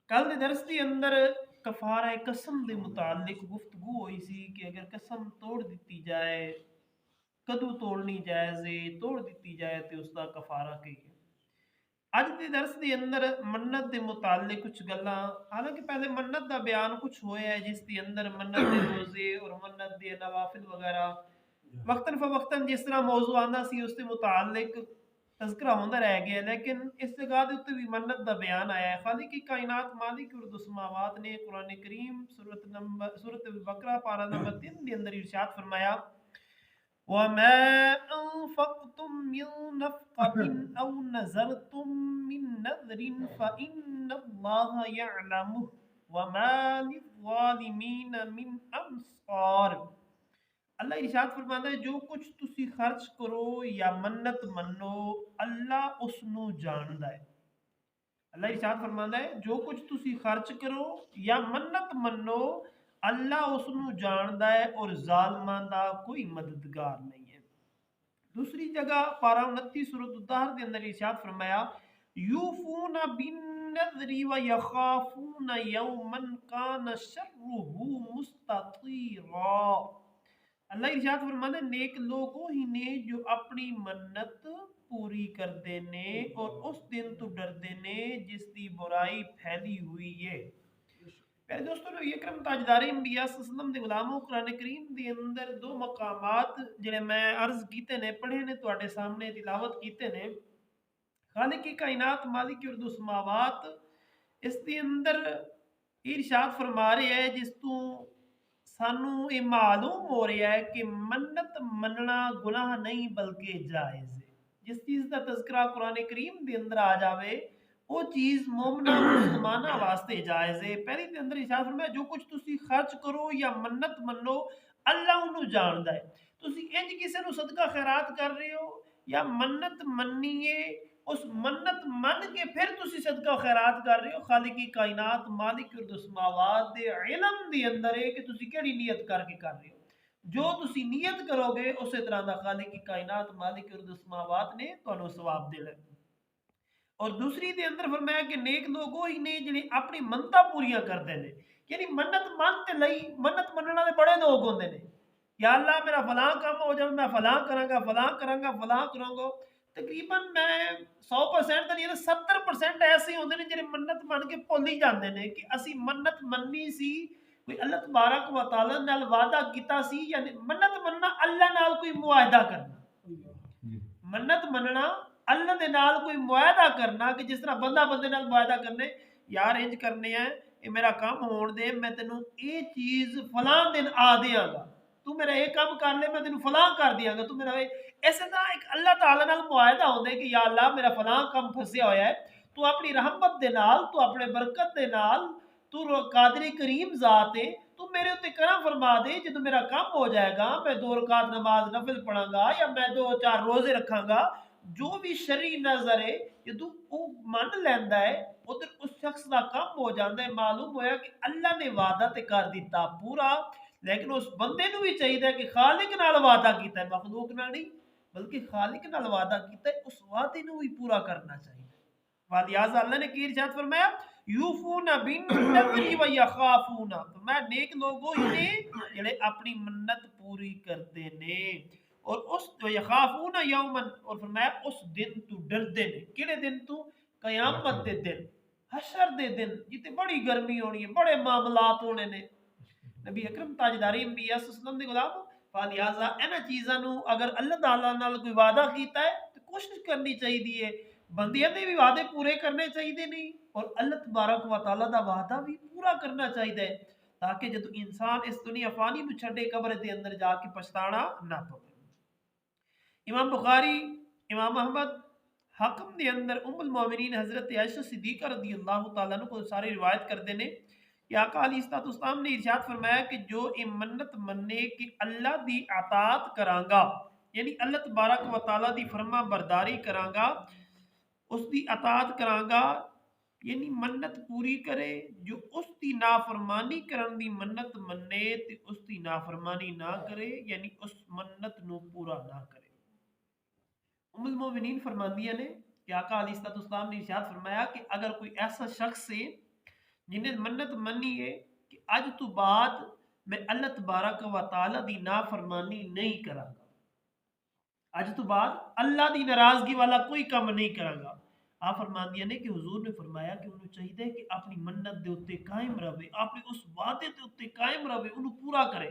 کل دے درس دے اندر کفارہ قسم دے متعلق گفتگو ہوئی سی کہ اگر قسم توڑ دیتی جائے کدو توڑنی جائز ہے توڑ دیتی جائے تو اس کا کفارہ کی ہے۔ اج دے درس دے اندر منت دے متعلق کچھ گلاں، حالانکہ پہلے منت دا بیان کچھ ہویا ہے جس دے اندر منت دے روزے اور منت دے نوافل وغیرہ وقتاً فوقتاً جس طرح موضوع آندا سی اس کے متعلق تذکرہ ہوندا رہ گیا، لیکن اس جگہ دے اتنے بھی منت دا بیان آیا ہے۔ خالق کی کائنات مالک ارد السماوات نے قرآن کریم سورۃ البقرہ پارہ نمبر 3 دے اندر ارشاد فرمایا وَمَا أَنفَقْتُم مِّن نَّفْقَةٍ أَوْ نَذَرْتُم مِّن نَّذْرٍ فَإِنَّ اللَّهَ يَعْلَمُهُ وَمَا لِلظَّالِمِينَ مِنْ أَنصَارٍ۔ اللہ ارشاد فرماتا ہے جو کچھ تسی خرچ کرو یا منت منو اللہ اس نو جاندا ہے۔ اللہ ارشاد فرماتا ہے جو کچھ تسی خرچ کرو یا منت منو اللہ اس نو جاندا ہے اور ظالماں دا کوئی مددگار نہیں ہے۔ دوسری جگہ پارہ 29 سورۃ الدہر کے اندر ارشاد فرمایا یوفون بالنذر ویخافون یوما کان شرہ مستطیرا۔ اللہ ارشاد فرماتا ہے نیک لوگوں ہی نے جو اپنی منت پوری کرتے نے اور اس دن تو ڈرتے نے جس دی برائی پھیلی ہوئی ہے۔ پہلے دوستو نبی اکرم تاجدار انبیاء صلی اللہ علیہ وسلم دے غلاموں قرآن کریم دے اندر دو مقامات جڑے میں عرض کیتے نے پڑھے نے تواڈے سامنے تلاوت کیتے نے۔ خالق کی کائنات مالک ارد السماوات اس دے اندر ارشاد فرما رہے ہے جس تو سانو یہ معلوم ہو رہا ہے کہ منت مننا گناہ نہیں بلکہ جائز ہے۔ جس چیز کا تذکرہ قرآن کریم دے اندر آ جاوے وہ چیز مومنہ مسلمانہ واسطے جائز ہے۔ پہلی دے اندر ارشاد فرمایا جو کچھ تسی خرچ کرو یا منت منو اللہ انہوں جاندا ہے۔ تسی انج کسے نو صدقہ خیرات کر رہے ہو یا منت منیے اس منت من کے پھر تسی صدقہ خیرات کر رہے ہو، خالق کی کائنات مالک ارد السماوات دے علم دے اندر ہے کہ تسی کیڑی نیت کر کے کر رہے ہو۔ جو تسی نیت کرو گے اسی طرح دا خالق کی کائنات مالک ارد السماوات نے تانوں ثواب دینا ہے۔ اور دوسری دے اندر فرمایا کہ نیک لوگ وہی نے جڑے اپنی منتاں پوریاں کرتے ہیں، یعنی منت من تے لئی منت منن والے بڑے لوگ ہوندے نے، یا اللہ میرا فلاں کام ہو جائے میں فلاں کراں گا فلاں کراں گا فلاں کراں گا۔ تقریباً میں 100% تو نہیں 70% ایسے ہوندے نے جڑے منت من کے بھول ہی جاندے نے کہ اسی منت مننی سی کوئی اللہ تبارک و تعالی نال وعدہ کیتا سی، یعنی منت مننا اللہ نال کوئی معاہدہ کرنا، منت مننا اللہ دے نال کوئی معاہدہ کرنا کہ جس طرح بندہ بندے نال معاہدہ کرنے یار انج کرنے ہیں یہ میرا کام ہون دے میں تینوں اے چیز فلاں دن آ دیاں گا، تو میرا یہ کام کر لے میں تینوں فلاں کر دیاں گا، تو میرا ایسے طرح ایک اللہ تعالیٰ نال معاہدہ ہوندے کہ یا اللہ میرا فلاں کام پھسیا ہویا ہے تو اپنی رحمت دے نال تو اپنے برکت دے نال تو قادر کریم ذات ہے تو میرے اتنے کرم فرما دے جدو میرا کام ہو جائے گا میں 2 رکعت نماز نفل پڑھاں گا یا میں 2-4 روزے رکھاں گا، جو بھی شرعی نظر ہے جدو وہ من لیندا ہے ادھر اس شخص کا کام ہو جاتا ہے۔ معلوم ہویا کہ اللہ نے وعدہ تے کر دیتا پورا، لیکن اس بندے نو بھی چاہیے کہ خالق نال وعدہ کیتا ہے مخلوق نال نہیں بلکہ خالق نال وعدہ کیتا ہے اس وعدے نو بھی پورا کرنا چاہیے۔ لہٰذا اللہ نے کی ارشاد فرمایا یوفون بالنذر ویخافون، میں نیک لوگوں ہی نے جڑے اپنی منت پوری کرتے نے اور اس یخافون یوما اور فرمایا اس دن تو ڈردے نے، کیڑے دن تو؟ قیامت دے دن، حشر دے دن جتے بڑی گرمی ہونی ہے بڑے معاملات ہونے نے۔ نبی اکرم تاجدار انبیاء صلی اللہ علیہ وسلم دے غلام لہٰذا انہاں چیزاں نو اگر اللہ تعالیٰ نال کوئی وعدہ کیتا ہے تو کوشش کرنی چاہیے، بندیاں دے بھی وعدے پورے کرنے چاہیے نہیں اور اللہ تبارک و تعالیٰ دا وعدہ بھی پورا کرنا چاہیے تاکہ جب انسان اس دنیا فانی نو چھڈے قبر دے اندر جا کے پچھتانا نہ پوے۔ امام بخاری امام احمد حاکم دے اندر ام المومنین حضرت عائشہ صدیقہ رضی اللہ تعالیٰ عنہ کو سارے روایت کرتے ہیں کہ آقا علیہ الصلوۃ والسلام نے ارشاد فرمایا کہ جو منت مننے کہ اللہ دی اطاعت کراں گا، یعنی اللہ تبارک و تعالیٰ دی فرما برداری کراں گا، اس دی اطاعت کراں گا یعنی منت پوری کرے، جو اس دی نافرمانی کرن دی منت مننے تے اس دی نافرمانی نہ کرے یعنی اس منت نو پورا نہ کرے۔ ام المومنین فرماندیاں نے کہ آقا علیہ الصلوۃ والسلام نے ارشاد فرمایا کہ اگر کوئی ایسا شخص ہے جنہیں منت منی ہے کہ اج تو بعد میں اللہ تبارک و تعالی دی نافرمانی نہیں کراں گا، اج تو بعد اللہ دی ناراضگی والا کوئی کام نہیں کراں گا۔ آپ فرماندیاں نے کہ حضور نے فرمایا کہ انہوں چاہیے کہ اپنی منت دے اتے قائم رہے، اپنے اس وعدے دے اتے قائم رہے، انہوں پورا کرے۔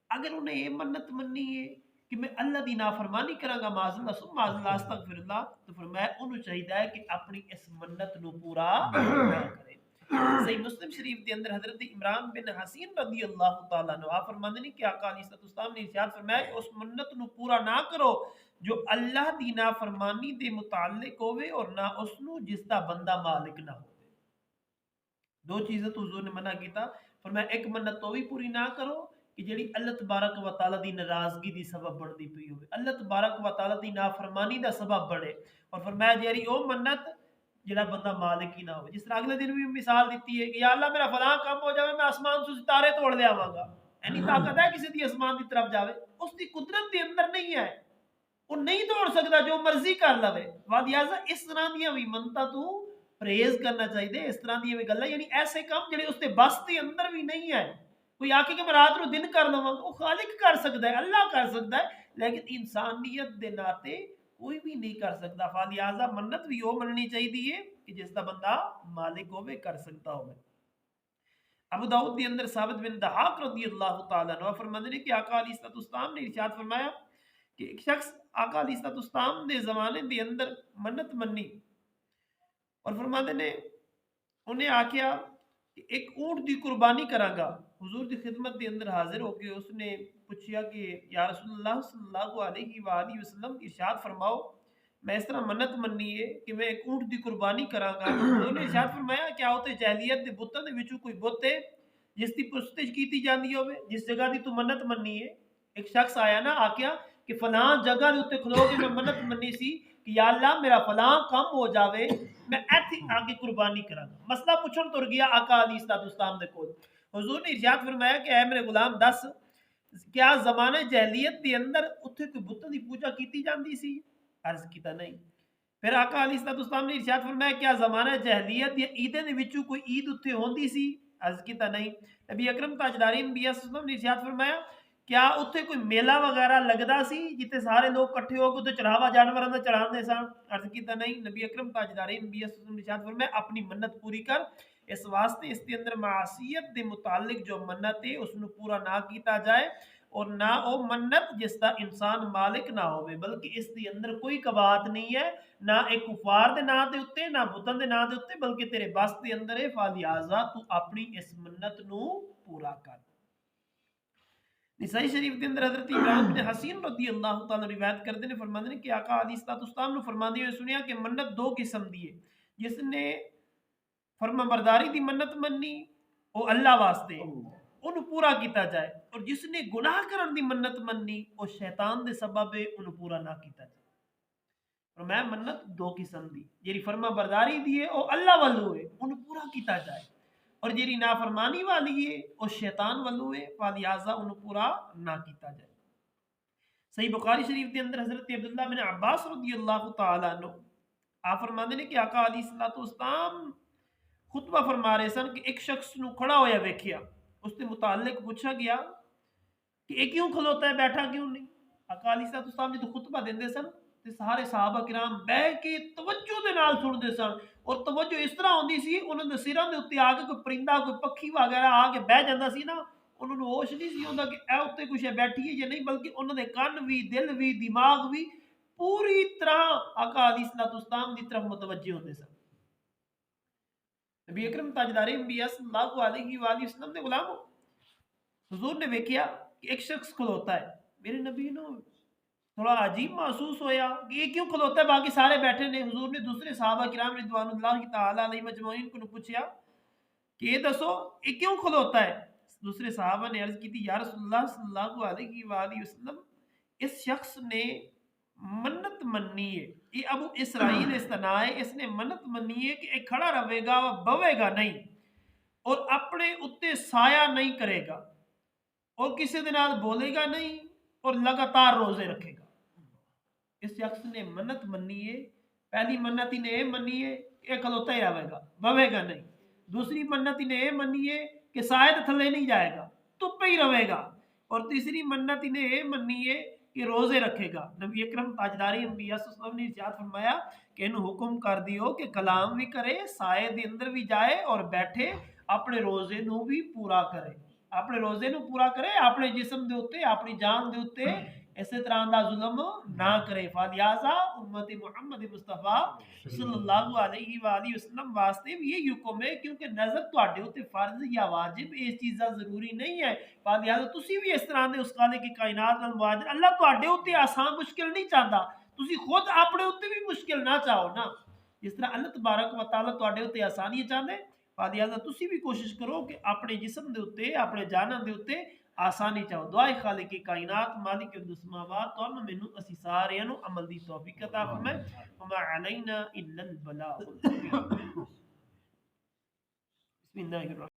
اگر انہیں یہ منت مننی ہے کہ میں اللہ دی نافرمانی کراں گا، معاذ اللہ ثم معاذ اللہ استغفر اللہ، تو فرمایا انہوں چاہیے کہ اپنی اس منت نو پورا نہ کرے۔ صحیح مسلم شریف کے اندر حضرت عمران بن حسین رضی اللہ تعالیٰ عنہ آپ فرماندے نے کہ آقا علیہ السلام نے ارشاد فرمایا کہ اس منت نو پورا نہ کرو جو اللہ دی نافرمانی دے متعلق ہوئے اور نہ اس نو جس دا بندہ مالک نہ ہو۔ دو چیزیں تو حضور نے منع کیتا، فرمایا ایک منت تو بھی پوری نہ کرو کہ جڑی اللہ تبارک و تعالی دی ناراضگی دی سبب بنتی پئی ہوئے، اللہ تبارک و تعالی دی نافرمانی دا سبب بنے، اور فرمایا جیری او منت جڑا بندہ مالک ہی نہ ہو۔ جس طرح اگلے دن بھی مثال دیتی ہے کہ یا اللہ میرا فلاں کام ہو جاوے میں آسمان سے ستارے توڑ لے آواں گا، اینی طاقت ہے کسی دی آسمان دی طرف جاوے؟ اس دی قدرت دے اندر نہیں ہے، وہ نہیں توڑ سکتا، جو مرضی کر لوے۔ لہٰذا اس طرح دیاں بھی منتا تو پرہیز کرنا چاہیے، اس طرح دی گلاں یعنی ایسے کام جڑے اس دے بس دے اندر بھی نہیں ہے۔ کوئی آ کے کہ میں رات نو دن کر لواں، وہ خالق کر سکتا ہے، اللہ کر سکتا ہے، لیکن انسانیت دے ناطے کوئی بھی نہیں کر سکتا۔ لہٰذا منت بھی وہ مننی چاہیے کہ جس دا بندہ مالک ہوے کر سکتا ہوے۔ ابو داؤد کے اندر ثابت بن دحاق رضی اللہ تعالیٰ عنہ فرماتے ہیں کہ آقا علیہ السلام نے ارشاد فرمایا کہ ایک شخص آقا علیہ السلام دے زمانے دے اندر منت منی اور فرماتے نے انہیں آکھیا کہ ایک اونٹ دی قربانی کراں گا۔ حضور دی خدمت دے اندر حاضر ہو کے اس نے پوچھیا کہ یا رسول اللہ صلی اللہ علیہ وآلہ وسلم ارشاد فرماؤ میں اس طرح منت مننی ہے کہ میں ایک اونٹ دی قربانی کراں گا۔ حضور نے ارشاد فرمایا کیا ہوتے جاہلیت دے بتاں دے وچوں کوئی بت ہے جس دی پرستش کیتی جاندی ہوے، جس جگہ دی تو منت مننی ہے؟ ایک شخص آیا نا آکھیا کہ فلاں جگہ دے اوتے کھلو کے میں منت مننی سی کہ یا اللہ میرا فلاں کم ہو جاوے میں ایتھے آگے قربانی کراں گا۔ مسئلہ پوچھن تر گیا آقا علیہ السلام دے کول۔ حضور نے ارشاد فرمایا کہ اے میرے غلام دس کیا زمانہ جاہلیت دے اندر اتھے کوئی بتوں دی پوجا کیتی جاندی سی؟ عرض کیتا نہیں۔ پھر آقا علیہ السلام نے ارشاد فرمایا کیا زمانہ جاہلیت یا عیدیں دے وچوں کوئی عید اتھے ہوندی سی؟ عرض کیتا نہیں۔ نبی اکرم تاجدار انبیاء صلی اللہ علیہ وسلم نے ارشاد فرمایا کیا اتھے کوئی میلہ وغیرہ لگدا سی جتے سارے لوگ کٹھے ہو کے اتھے چڑھاوا جانوراں دا چڑھاندے سن؟ عرض کیتا نہیں۔ نبی اکرم تاجدار انبیاء صلی اللہ علیہ وسلم نے ارشاد فرمایا اپنی منت پوری کر، اس واسطے اس کے اندر معصیت دے متعلق جو منت ہے اس نو پورا نہ کیتا جائے، اور نہ او منت جس دا انسان مالک نہ ہوئے، بلکہ اس دی اندر کوئی کباہت نہیں ہے، نہ ایک کفار دے نام دے اتے نہ بتاں دے نام دے اتے، بلکہ تیرے بس دے اندر ہے، فلہذا تو اپنی اس منت نو پورا کر۔ نسائی شریف کے اندر حضرت عمران بن حسین رضی اللہ تعالیٰ روایت کرتے ہیں، فرماتے ہیں کہ آقا علیہ السلام نے فرماتے ہوئے سنیا کہ منت دو قسم دی ہے، جس نے فرما برداری دی منت مننی وہ اللہ واسطے انہوں پورا کیتا جائے، اور جس نے گناہ کرن دی منت مننی وہ شیطان دے سبب ہے انہوں پورا نہ کیتا جائے۔ اور میں منت دو قسم دی، جیری فرما برداری دی ہے وہ اللہ والو ہے انہوں پورا کیتا جائے، اور جیری نافرمانی والی ہے وہ شیطان والو ہے، فلہذا انہوں پورا نہ کیتا جائے۔ صحیح بخاری شریف کے اندر حضرت عبداللہ بن عباس رضی اللہ تعالیٰ عنہ آپ فرماتے ہیں کہ آقا علیہ السلام خطبہ فرما رہے سن کہ ایک شخص نو کھڑا ہویا ویکھیا، اس کے متعلق پوچھا گیا کہ یہ کیوں کھلوتا ہے بیٹھا کیوں نہیں؟ آقا علیہ السلام جب خطبہ دیندے سن تے سارے صحابہ کرام بیٹھ کے توجہ دے نال سنتے سن، اور توجہ اس طرح ہوندی سی انہاں دے سراں دے اوتے آ کے کوئی پرندہ کوئی پکھی وغیرہ آ کے بیٹھ جاندا سی نا، انہوں نے ہوش نہیں سی ہوندا کہ اے اوتے کچھ بیٹھی ہے یا نہیں، بلکہ انہاں دے کان بھی دل بھی دماغ بھی پوری طرح آقا علیہ السلام دی طرف متوجہ ہوندے سن۔ نبی اکرم تاجدار انبیاء صلی اللہ علیہ وآلہ وسلم نے غلاموں حضور نے ویکھیا کہ ایک شخص کھلوتا ہے، میرے نبی نو تھوڑا عجیب محسوس ہویا کہ یہ کیوں کھلوتا ہے، باقی سارے بیٹھے نے۔ حضور نے دوسرے صحابہ کرام رضوان اللہ تعالی علیہ مجمعین کو پوچھا کہ یہ دسو یہ کیوں کھلوتا ہے؟ دوسرے صحابہ نے عرض کی تھی یا رسول اللہ صلی اللہ علیہ وآلہ وسلم اس شخص نے منت مننی ہے، یہ ابو اسرائیل استنا ہے، اس نے منت مننی ہے کہ ایک کھڑا رہے گا بوے گا نہیں، اور اپنے اتے سایہ نہیں کرے گا، اور کسی دن بولے گا نہیں، اور لگاتار روزے رکھے گا۔ اس شخص نے منت مننی ہے، پہلی منت ہی نے مننی ہے کہ کھلوتا ہی رہے گا بوے گا نہیں، دوسری منت انہیں یہ منی ہے کہ سائے تھلے نہیں جائے گا، دھوپ ہی رہے گا، اور تیسری منت انہیں یہ منی ہے کہ روزے رکھے گا۔ نبی اکرم تاجدار انبیاء صلی اللہ علیہ وسلم نے ارشاد فرمایا کہ انہوں حکم کر دیو کہ کلام بھی کرے، سائے دے اندر بھی جائے اور بیٹھے اپنے روزے نو بھی پورا کرے، اپنے روزے نو پورا کرے، اپنے جسم دے اوتے اپنی جان دے اوتے اسی طرح دا ظلم نہ کرے۔ فلہذا امت محمد مصطفیٰ صلی اللہ علیہ وآلہ وسلم واسطے بھی یہ حکم ہے، کیونکہ نظر تواڈے اوتے فرض یا واجب اس چیزاں ضروری نہیں ہے، فلہذا تسی بھی اس طرح دے اس خالق کی کائنات نال مواجد، اللہ تواڈے اوتے آسان مشکل نہیں چاہتا، تسی خود اپنے اوتے بھی مشکل نہ چاہو نا، جس طرح اللہ تبارک و تعالی تواڈے اوتے آسانی چاہندے، فلہذا تسی بھی کوشش کرو کہ اپنے جسم دے اوتے اپنے جاناں دے اوتے آسانی چاہو۔ دعائے خالق کی کائنات مالک السماوات تو مینوں اسی سارے نو عمل دی توفیق عطا فرمائے، وما علینا الا البلاغ۔ بسم اللہ الرحمن